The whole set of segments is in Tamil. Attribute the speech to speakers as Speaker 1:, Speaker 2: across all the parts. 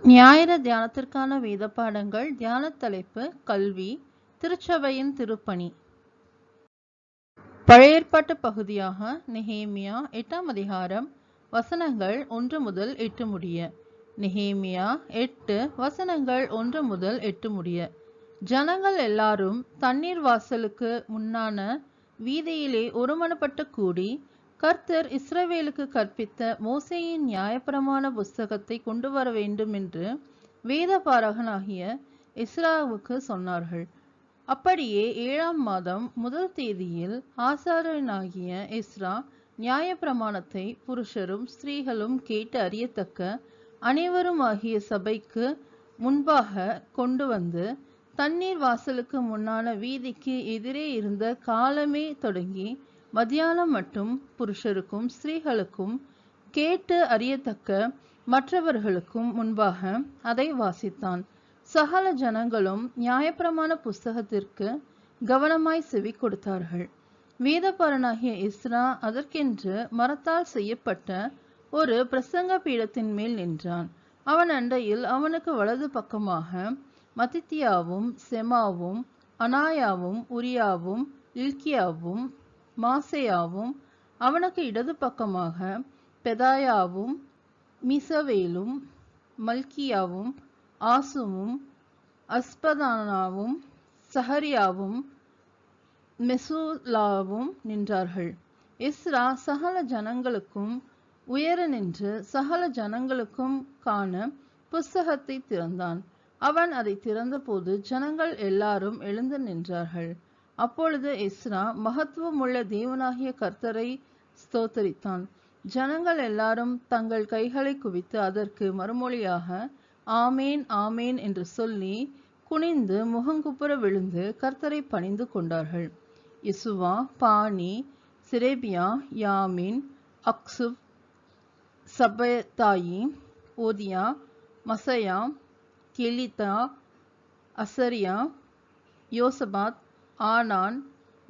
Speaker 1: ஞாயிறு தியானத்திற்கான வேத பாடங்கள். தியான தலைப்பு கல்வி, திருச்சபையின் திருப்பணி. பழைய ஏற்பாட்டு பகுதியாக நெகேமியா 8ஆம் அதிகாரம் வசனங்கள் 1 முதல் 8 முடிய. நெகேமியா 8 வசனங்கள் 1 முதல் 8 முடிய. ஜனங்கள் எல்லாரும் தண்ணீர் வாசலுக்கு முன்னான வீதியிலே ஒருமனப்பட்டு கூடி, கர்த்தர் இஸ்ரவேலுக்கு கற்பித்த மோசேயின் நியாயப்பிரமாண புஸ்தகத்தை கொண்டு வர வேண்டும் என்று வேதபாரகனாகிய எஸ்ராவுக்கு சொன்னார்கள். அப்படியே 7ஆம் மாதம் 1 தேதியில் ஆசாரியனாகிய எஸ்ரா நியாயப்பிரமாணத்தை புருஷரும் ஸ்திரீகளும் கேட்டு அறியத்தக்க அனைவருமாகிய சபைக்கு முன்பாக கொண்டு வந்து, தண்ணீர் வாசலுக்கு முன்னான வீதிக்கு எதிரே இருந்த காலமே தொடங்கி மத்தியானம் மட்டும் புருஷருக்கும் ஸ்திரீகளுக்கும் கேட்டு அறியத்தக்க மற்றவர்களுக்கும் முன்பாக அதை வாசித்தான். சகல ஜனங்களும் நியாயப்பிரமாண புஸ்தகத்திற்கு கவனமாய் செவி கொடுத்தார்கள். வேதபாரனாகிய எஸ்ரா அதற்கென்று மரத்தால் செய்யப்பட்ட ஒரு பிரசங்க பீடத்தின் மேல் நின்றான். அவன் அண்டையில் அவனுக்கு வலது பக்கமாக மத்தித்தியாவும் செமாவும் அனாயாவும் உரியாவும் இல்கியாவும் மாசேயாவும், அவனுக்கு இடது பக்கமாக பெதாயாவும் மிசவேலும் மல்கியாவும் ஆசுமும் அஸ்பதானாவும் சஹரியாவும் மெசுலாவும் நின்றார்கள். எஸ்ரா சகல ஜனங்களுக்கும் உயர நின்று சகல ஜனங்களுக்கும் காண புஸ்தகத்தை திறந்தான். அவன் அதை திறந்தபோது ஜனங்கள் எல்லாரும் எழுந்து நின்றார்கள். அப்பொழுது எஸ்ரா மகத்துவமுள்ள தேவனாகிய கர்த்தரை ஸ்தோத்தரித்தான். ஜனங்கள் எல்லாரும் தங்கள் கைகளை குவித்து அதற்கு மறுமொழியாக ஆமேன் ஆமேன் என்று சொல்லி குனிந்து முகங்குப்புற விழுந்து கர்த்தரை பணிந்து கொண்டார்கள். யெசுவா, பானி, சிரேபியா, யாமின், அக்சுப், சபதாயி, ஓதியா, மசையா, கெலிதா, அசரியா, யோசபாத், ஆனான்,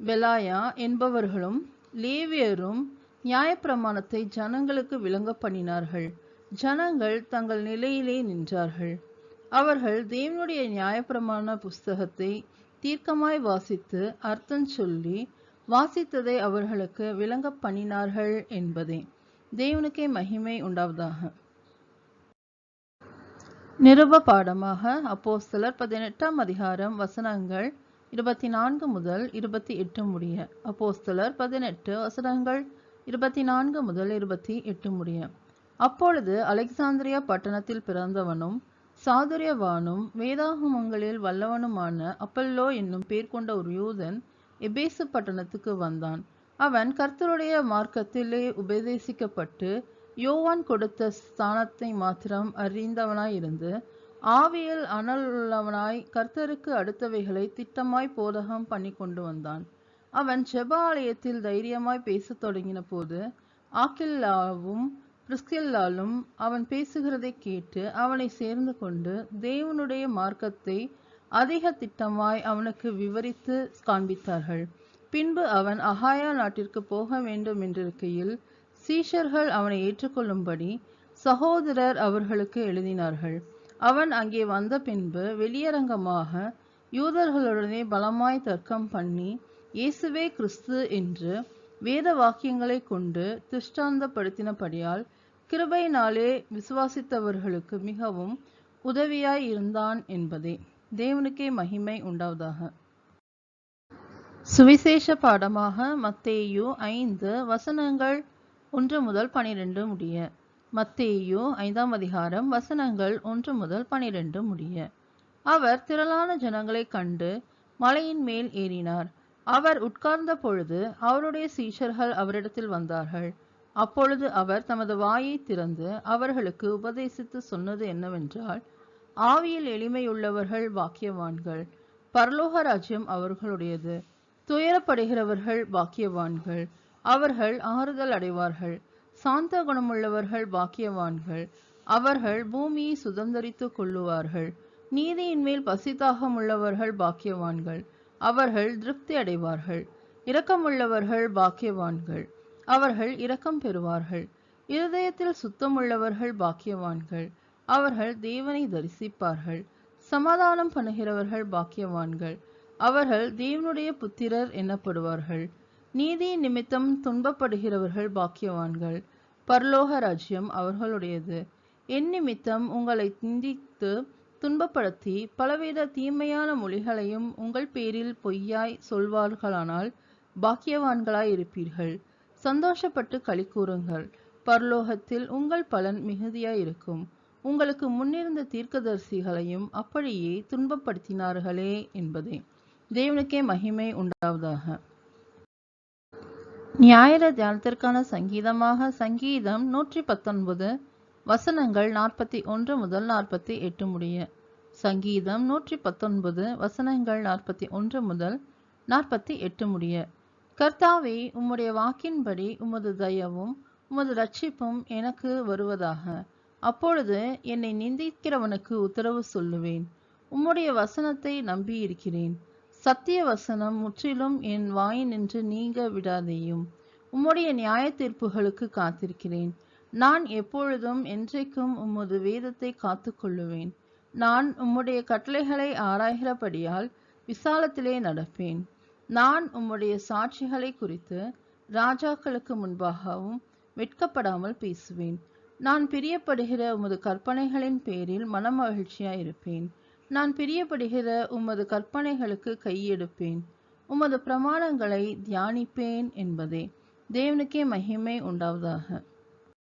Speaker 1: பெலாயா என்பவர்களும் லேவியரும் நியாயப்பிரமாணத்தை ஜனங்களுக்கு விளங்க பண்ணினார்கள். ஜனங்கள் தங்கள் நிலையிலே நின்றார்கள். அவர்கள் தேவனுடைய நியாயப்பிரமாண புஸ்தகத்தை தீர்க்கமாய் வாசித்து அர்த்தம் சொல்லி வாசித்ததை அவர்களுக்கு விளங்க பண்ணினார்கள் என்பதே. தேவனுக்கே மகிமை உண்டாவதாக. நிருப பாடமாக அப்போஸ்தலர் 18ஆம் அதிகாரம் வசனங்கள் 24 முதல் 28 முடிய. அப்போஸ்தலர் 18 வசனங்கள் 24 முதல் 28 முடிய. அப்பொழுது அலெக்சாந்திரியா பட்டணத்தில் பிறந்தவனும் சாதுரியவானும் வேதாகமங்களில் வல்லவனுமான அப்பல்லோ என்னும் பேர் கொண்ட ஒரு யூதன் எபேசு பட்டணத்துக்கு வந்தான். அவன் கர்த்தருடைய மார்க்கத்திலே உபதேசிக்கப்பட்டு யோவான் கொடுத்த ஸ்தானத்தை மாத்திரம் அறிந்தவனாயிருந்து, ஆவியில் அனலுள்ளவனாய் கர்த்தருக்கு அடுத்தவைகளை திட்டமாய் போதகம் பண்ணி கொண்டு வந்தான். அவன் ஜெப ஆலயத்தில் தைரியமாய் பேசத் தொடங்கின போது ஆக்கில்லாவும் பிரிஸ்கில்லாலும் அவன் பேசுகிறதை கேட்டு அவனை சேர்ந்து கொண்டு தேவனுடைய மார்க்கத்தை அதிக திட்டமாய் அவனுக்கு விவரித்து காண்பித்தார்கள். பின்பு அவன் அகாயா நாட்டிற்கு போக வேண்டும் என்றிருக்கையில் சீஷர்கள் அவனை ஏற்றுக்கொள்ளும்படி சகோதரர் அவர்களுக்கு எழுதினார்கள். அவன் அங்கே வந்த பின்பு வெளியரங்கமாக யூதர்களுடனே பலமாய் தர்க்கம் பண்ணி இயேசுவே கிறிஸ்து என்று வேத வாக்கியங்களை கொண்டு திருஷ்டாந்தப்படுத்தினபடியால் கிருபையினாலே விசுவாசித்தவர்களுக்கு மிகவும் உதவியாய் இருந்தான் என்பதே. தேவனுக்கே மகிமை உண்டாவதாக. சுவிசேஷ பாடமாக மத்தேயு 5 வசனங்கள் 1 முதல் 12 முடிய. மத்தேயு 5ஆம் அதிகாரம் வசனங்கள் 1 முதல் 12 முடிய. அவர் திரளான ஜனங்களை கண்டு மலையின் மேல் ஏறினார். அவர் உட்கார்ந்த பொழுது அவருடைய சீஷர்கள் அவரிடத்தில் வந்தார்கள். அப்பொழுது அவர் தமது வாயை திறந்து அவர்களுக்கு உபதேசித்து சொன்னது என்னவென்றால், ஆவியில் எளிமையுள்ளவர்கள் பாக்கியவான்கள், பரலோக ராஜ்யம் அவர்களுடையது. துயரப்படுகிறவர்கள் பாக்கியவான்கள், அவர்கள் ஆறுதல் அடைவார்கள். சாந்த குணமுள்ளவர்கள் பாக்கியவான்கள், அவர்கள் பூமியை சுதந்தரித்து கொள்ளுவார்கள். நீதியின் மேல் பசிதாகமுள்ளவர்கள் பாக்கியவான்கள், அவர்கள் திருப்தி அடைவார்கள். இரக்கமுள்ளவர்கள் பாக்கியவான்கள், அவர்கள் இரக்கம் பெறுவார்கள். இருதயத்தில் சுத்தமுள்ளவர்கள் பாக்கியவான்கள், அவர்கள் தேவனை தரிசிப்பார்கள். சமாதானம் பண்ணுகிறவர்கள் பாக்கியவான்கள், அவர்கள் தேவனுடைய புத்திரர் எனப்படுவார்கள். நீதி நிமித்தம் துன்பப்படுகிறவர்கள் பாக்கியவான்கள், பரலோக ராஜ்யம் அவர்களுடையது. என் நிமித்தம் உங்களை நிந்தித்து துன்பப்படுத்தி பலவித தீமையான மொழிகளையும் உங்கள் பேரில் பொய்யாய் சொல்வார்களானால் பாக்கியவான்களாய் இருப்பீர்கள். சந்தோஷப்பட்டு களிகூருங்கள், பரலோகத்தில் உங்கள் பலன் மிகுதியாய் இருக்கும். உங்களுக்கு முன்னிருந்த தீர்க்கதரிசிகளையும் அப்படியே துன்பப்படுத்தினார்களே என்பதே. தேவனுக்கே மகிமை உண்டாவதாக. ஞாயிறு தியானத்திற்கான சங்கீதமாக சங்கீதம் 119 வசனங்கள் 41 முதல் 48 முடிய. சங்கீதம் 119 வசனங்கள் 41 முதல் 48 முடிய. கர்த்தாவே, உம்முடைய வாக்கின்படி உமது தயவும் உமது இரட்சிப்பும் எனக்கு வருவதாக. அப்பொழுது என்னை நிந்திக்கிறவனுக்கு உத்தரவு சொல்லுவேன். உம்முடைய வசனத்தை நம்பியிருக்கிறேன். சத்திய வசனம் முற்றிலும் என் வாயினின்று நீங்க விடாதேயும். உம்முடைய நியாய தீர்ப்புகளுக்கு காத்திருக்கிறேன். நான் எப்பொழுதும் என்றைக்கும் உமது வேதத்தை காத்து கொள்ளுவேன். நான் உம்முடைய கட்டளைகளை ஆராய்கிறபடியால் விசாலத்திலே நடப்பேன். நான் உம்முடைய சாட்சிகளை குறித்து ராஜாக்களுக்கு முன்பாகவும் வெட்கப்படாமல் பேசுவேன். நான் பிரியப்படுகிற உமது கற்பனைகளின் பேரில் மனமகிழ்ச்சியாயிருப்பேன். நான் பிரியப்படுகிற உமது கற்பனைகளுக்கு கையெடுப்பேன். உமது பிரமாணங்களை தியானிப்பேன் என்பதே. தேவனுக்கே மகிமை உண்டாவதாக.